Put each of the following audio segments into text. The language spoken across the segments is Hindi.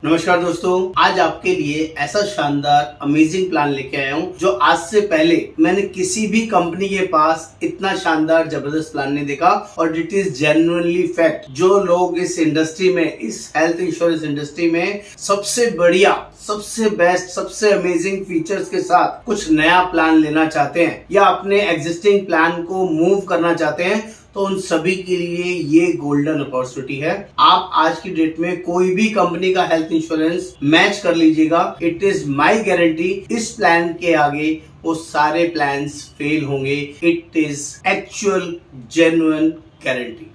नमस्कार दोस्तों, आज आपके लिए ऐसा शानदार अमेजिंग प्लान लेके आया हूँ जो आज से पहले मैंने किसी भी कंपनी के पास इतना शानदार जबरदस्त प्लान नहीं देखा। और इट इज जेन्युइनली फैक्ट। जो लोग इस इंडस्ट्री में, इस हेल्थ इंश्योरेंस इंडस्ट्री में सबसे बढ़िया, सबसे बेस्ट, सबसे अमेजिंग फीचर्स के साथ कुछ नया प्लान लेना चाहते हैं या अपने एग्जिस्टिंग प्लान को मूव करना चाहते हैं, तो उन सभी के लिए ये गोल्डन अपॉर्चुनिटी है। आप आज की डेट में कोई भी कंपनी का हेल्थ इंश्योरेंस मैच कर लीजिएगा, इट इज माई गारंटी। इस प्लान के आगे वो सारे प्लान्स फेल होंगे। It is actual genuine guarantee.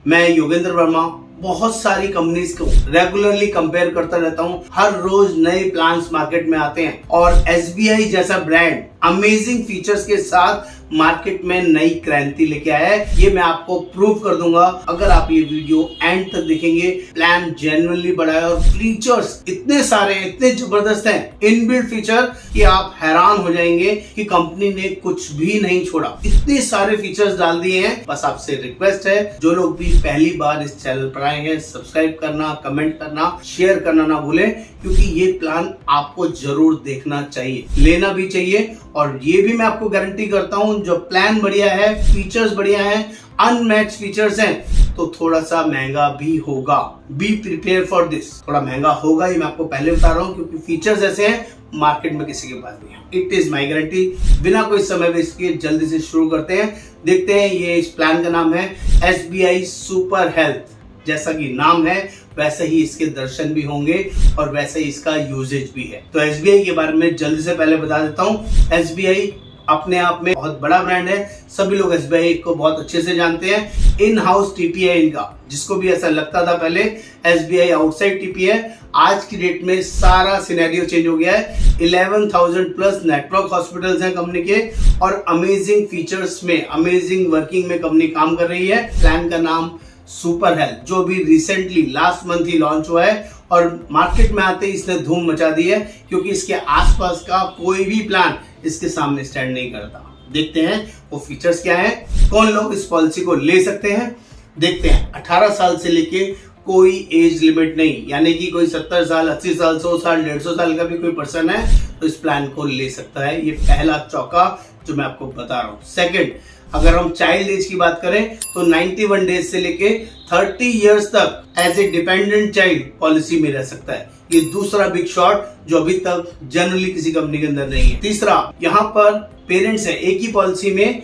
मैं योगेंद्र वर्मा बहुत सारी कंपनीज को रेगुलरली कंपेयर करता रहता हूँ। हर रोज नए प्लान्स मार्केट में आते हैं और एसबीआई जैसा ब्रांड अमेजिंग फीचर्स के साथ मार्केट में नई क्रांति लेके आया है। ये मैं आपको प्रूव कर दूंगा अगर आप ये वीडियो एंड तक देखेंगे। प्लान जेन्युइनली बड़ा है और फीचर्स इतने सारे, इतने जबरदस्त हैं, इनबिल्ट फीचर, कि आप हैरान हो जाएंगे कि कंपनी ने कुछ भी नहीं छोड़ा। इतने सारे फीचर्स डाल दिए हैं। बस आपसे रिक्वेस्ट है, जो लोग भी पहली बार इस चैनल पर आए हैं, सब्सक्राइब करना, कमेंट करना, शेयर करना ना भूलें, क्योंकि ये प्लान आपको जरूर देखना चाहिए, लेना भी चाहिए। और ये भी मैं आपको गारंटी करता हूं, जो प्लान बढ़िया है, फीचर्स बढ़िया हैं, अनमैच फीचर्स हैं, तो थोड़ा सा महंगा भी होगा। Be prepare for this. थोड़ा महंगा होगा, ये मैं आपको पहले बता रहा हूं, क्योंकि फीचर्स ऐसे हैं मार्केट में किसी के पास नहीं है। It is my guarantee. बिना कोई समय वेस्ट किए जल्दी से शुरू करते हैं। देखते हैं, ये इस प्लान का नाम है एसबीआई सुपर हेल्थ। जैसा कि नाम है वैसे ही इसके दर्शन भी होंगे और वैसे ही इसका यूजेज भी है। तो एसबीआई के बारे में जल्दी से पहले बता देता हूं। एसबीआई अपने आप में बहुत बड़ा ब्रांड है। सभी लोग एसबीआई को बहुत अच्छे से जानते हैं। इन हाउस टीपी है इनका। जिसको भी ऐसा लगता था पहले एसबीआई आउटसाइड टीपी है, आज की डेट में सारा सिनेरियो चेंज हो गया है। 11,000 प्लस नेटवर्क हॉस्पिटल्स हैं कंपनी के और अमेजिंग फीचर्स में, अमेजिंग वर्किंग में कंपनी काम कर रही है। प्लान का नाम सुपर हेल्थ, जो भी रिसेंटली लास्ट मंथ ही लॉन्च हुआ है और मार्केट में आते ही इसने धूम मचा दी है, क्योंकि इसके आसपास का कोई भी प्लान इसके सामने स्टैंड नहीं करता। देखते हैं वो फीचर्स क्या है, कौन लोग इस पॉलिसी को ले सकते हैं। देखते हैं, 18 साल से लेके कोई एज लिमिट नहीं, यानी कि कोई 70 साल, 80 साल, 100 साल, 150 साल का भी कोई पर्सन है तो इस प्लान को ले सकता है। ये पहला चौका जो मैं आपको बता रहा हूँ। सेकंड, अगर हम चाइल्ड एज की बात करें तो 91 डेज से लेके 30 इयर्स तक age a dependent child policy में रह सकता है। ये दूसरा बिग शॉट जो अभी तक जनरली किसी कंपनी के अंदर नहीं है। तीसरा, यहाँ पर पेरेंट्स है, एक ही पॉलिसी में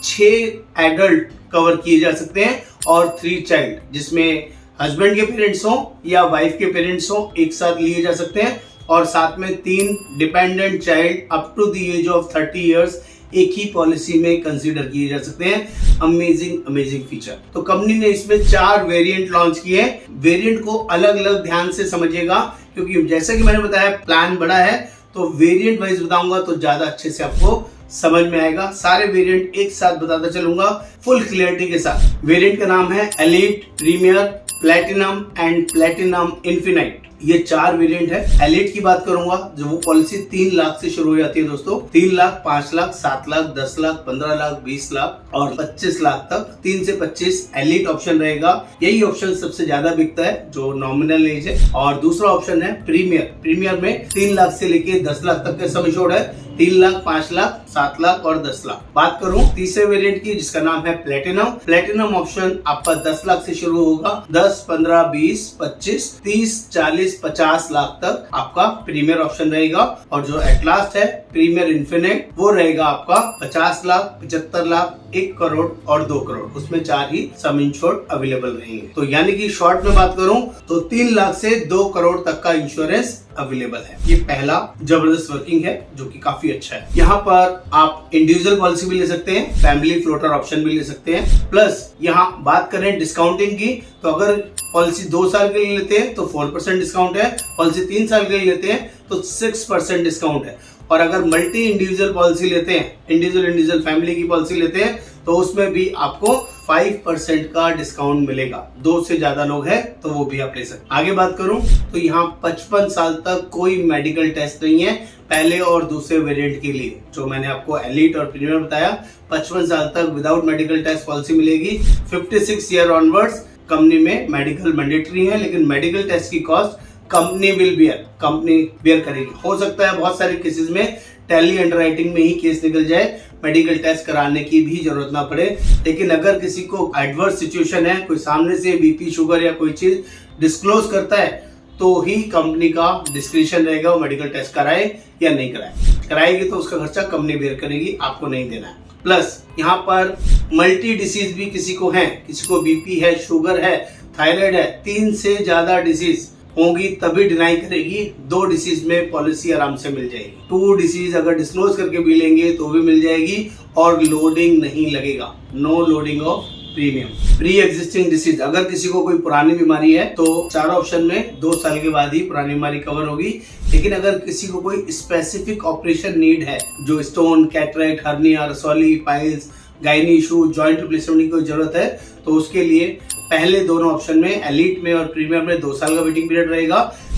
6 एडल्ट कवर किए जा सकते हैं और 3 चाइल्ड, जिसमें हस्बैंड के पेरेंट्स हो या वाइफ के पेरेंट्स हो, एक साथ लिए जा सकते हैं। और साथ में 3 dependent child up to the age of 30 years एक ही पॉलिसी में कंसीडर किए जा सकते हैं। Amazing feature. तो कंपनी ने इसमें 4 वेरिएंट लॉन्च किए। वेरिएंट को अलग अलग ध्यान से समझिएगा, क्योंकि जैसे कि मैंने बताया प्लान बड़ा है, तो वेरिएंट वाइज बताऊंगा तो ज्यादा अच्छे से आपको समझ में आएगा। सारे वेरिएंट एक साथ बताता चलूंगा फुल क्लियरिटी के साथ। वेरिएंट का नाम है Elite, Premier, Platinum and Platinum Infinite. ये 4 वेरिएंट है। एलीट की बात करूंगा, जो वो पॉलिसी 3 लाख से शुरू हो जाती है दोस्तों। 3 लाख, 5 लाख, 7 लाख, 10 लाख, 15 लाख, 20 लाख और 25 लाख तक। 3 से 25 एलीट ऑप्शन रहेगा। यही ऑप्शन सबसे ज्यादा बिकता है, जो नॉमिनल एज है। और दूसरा ऑप्शन है प्रीमियर। प्रीमियर में 3 लाख से लेके 10 लाख तक का सम इंश्योर्ड है। 3 लाख, 5 लाख, 7 लाख और 10 लाख। बात करूं तीसरे वेरिएंट की, जिसका नाम है प्लैटिनम। प्लैटिनम ऑप्शन आपका 10 लाख से शुरू होगा। 10, 15, 20, 25, 30, 40, 50 लाख तक आपका प्रीमियर ऑप्शन रहेगा। और जो एट लास्ट है प्रीमियर इन्फिनिट, वो रहेगा आपका 50 लाख, 75 लाख, 1 करोड़ और 2 करोड़। उसमें 4 ही सम इंश्योर्ड अवेलेबल रहेंगे। तो यानी कि शॉर्ट में बात करूं तो 3 लाख से 2 करोड़ तक का इंश्योरेंस अवेलेबल है। ये पहला जबरदस्त वर्किंग है, जो कि काफी अच्छा है। यहाँ पर आप इंडिविजुअल पॉलिसी भी ले सकते हैं, फैमिली फ्लोटर ऑप्शन भी ले सकते हैं। प्लस यहाँ बात करें डिस्काउंटिंग की, तो अगर पॉलिसी 2 साल के लिए लेते हैं तो 4% डिस्काउंट है। पॉलिसी 3 साल के लिए लेते हैं तो 6% डिस्काउंट है। और अगर मल्टी इंडिविजुअल पॉलिसी लेते हैं, इंडिविजुअल फैमिली की पॉलिसी लेते हैं, तो उसमें भी आपको 5% का डिस्काउंट मिलेगा। 2 से ज्यादा लोग हैं तो वो भी आप ले सकते हैं। आगे बात करूं तो यहाँ 55 साल तक कोई मेडिकल टेस्ट नहीं है। पहले और दूसरे वेरिएंट के लिए। जो मैंने आपको एलीट और प्रीमियर बताया, 55 साल तक विदाउट मेडिकल टेस्ट पॉलिसी मिलेगी। 56 ईयर ऑनवर्ड्स कंपनी में मेडिकल मैंडेटरी है, लेकिन मेडिकल टेस्ट की कॉस्ट कंपनी बियर करेगी। हो सकता है बहुत सारे केसेस में टैली अंडरराइटिंग में ही केस निकल जाए, मेडिकल टेस्ट कराने की भी जरूरत ना पड़े। लेकिन अगर किसी को एडवर्स सिचुएशन है, कोई सामने से बीपी शुगर या कोई चीज डिस्क्लोज करता है, तो ही कंपनी का डिस्क्रिप्शन रहेगा वो मेडिकल टेस्ट कराए या नहीं कराए। कराएगी तो उसका खर्चा कंपनी बेयर करेगी, आपको नहीं देना है। प्लस यहाँ पर मल्टी डिसीज भी किसी को है, किसी को बीपी है, शुगर है, थायराइड है, 3 से ज्यादा डिसीज होंगी तभी डिनाई करेगी। 2 डिसीज में पॉलिसी आराम से मिल जाएगी। 2 डिसीज अगर डिस्क्लोज करके भी लेंगे तो भी मिल जाएगी और लोडिंग नहीं लगेगा। No loading of premium. Pre existing disease, अगर किसी को कोई पुरानी बीमारी है तो 4 ऑप्शन में 2 साल के बाद ही पुरानी बीमारी कवर होगी। लेकिन अगर किसी को कोई स्पेसिफिक ऑपरेशन नीड है, जो स्टोन, कैटरेक्ट, हर्निया, रसौली, piles, gynae issue, joint replacement की कोई जरूरत है, तो उसके लिए पहले दोनों ऑप्शन में एलीट में और प्रीमियर में 2 साल का वेटिंग पीरियड रहेगा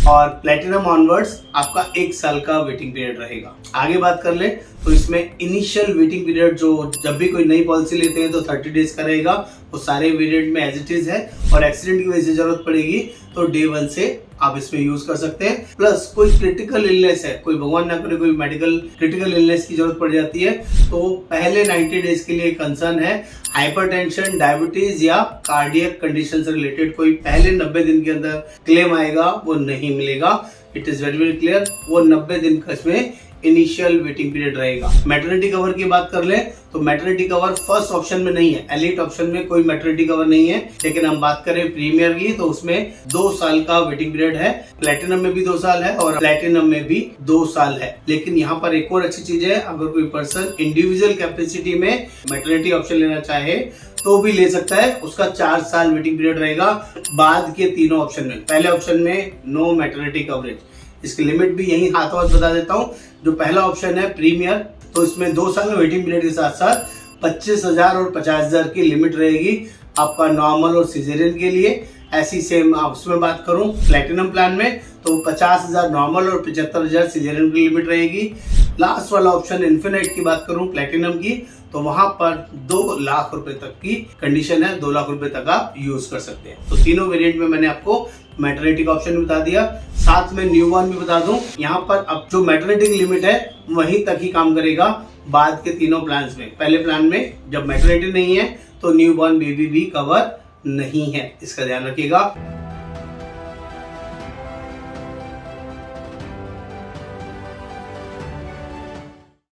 और प्लेटिनम ऑनवर्ड्स आपका 1 साल का वेटिंग पीरियड रहेगा। आगे बात कर ले तो इसमें इनिशियल वेटिंग पीरियड जो जब भी कोई नई पॉलिसी लेते हैं तो 30 डेज का रहेगा, वो सारे वेरिएंट में एज इट इज है। और एक्सीडेंट की वजह से जरूरत पड़ेगी तो डे 1 से आप इसमें यूज कर सकते हैं। प्लस कोई क्रिटिकल इलनेस है, कोई भगवान ना करे कोई मेडिकल क्रिटिकल इलनेस की जरूरत पड़ जाती है, तो पहले 90 डेज के लिए कंसर्न है हाइपरटेंशन, डायबिटीज या कार्डियक कंडीशन से रिलेटेड कोई पहले 90 दिन के अंदर क्लेम आएगा वो नहीं मिलेगा। It is very very clear, वो 90 दिन का इसमें इनिशियल वेटिंग पीरियड रहेगा। मैटरनिटी कवर की बात कर ले तो मैटरनिटी कवर फर्स्ट ऑप्शन में नहीं है, एलीट ऑप्शन में कोई मैटरनिटी कवर नहीं है। लेकिन हम बात करें प्रीमियर की तो उसमें 2 साल का वेटिंग पीरियड है। प्लेटिनम में भी 2 साल है और प्लेटिनम में भी 2 साल है। लेकिन यहाँ पर एक और अच्छी चीज है, अगर कोई पर्सन इंडिविजुअल कैपेसिटी में मैटरनिटी ऑप्शन लेना चाहे तो भी ले सकता है। उसका 4 साल वेटिंग पीरियड रहेगा बाद के तीनों ऑप्शन में। पहले ऑप्शन में नो मैटरनिटी कवरेज, इसकी लिमिट भी यही हाथों हाथ बता देता हूँ। जो पहला ऑप्शन है प्रीमियर, तो इसमें 2 साल में वेटिंग पीरियड के साथ साथ 25,000 और 50,000 की लिमिट रहेगी आपका नॉर्मल और सिजेरियन के लिए। ऐसी सेम आप उसमें बात करूं प्लैटिनम प्लान में तो 50,000 नॉर्मल और 75,000 सिजेरियन की लिमिट रहेगी। लास्ट वाला ऑप्शन इन्फिनिट की बात करूं प्लैटिनम की तो वहां पर 2 लाख रुपए तक की कंडीशन है, 2 लाख रुपए तक आप यूज कर सकते हैं। तो तीनों वेरिएंट में मैंने आपको मैटरनिटी का ऑप्शन भी बता दिया, साथ में न्यूबॉर्न भी बता दूं। यहाँ पर अब जो मैटरनिटी की लिमिट है वहीं तक ही काम करेगा बाद के तीनों प्लान्स में। पहले प्लान में जब मैटरनिटी नहीं है तो न्यूबॉर्न बेबी भी कवर नहीं है, इसका ध्यान रखिएगा।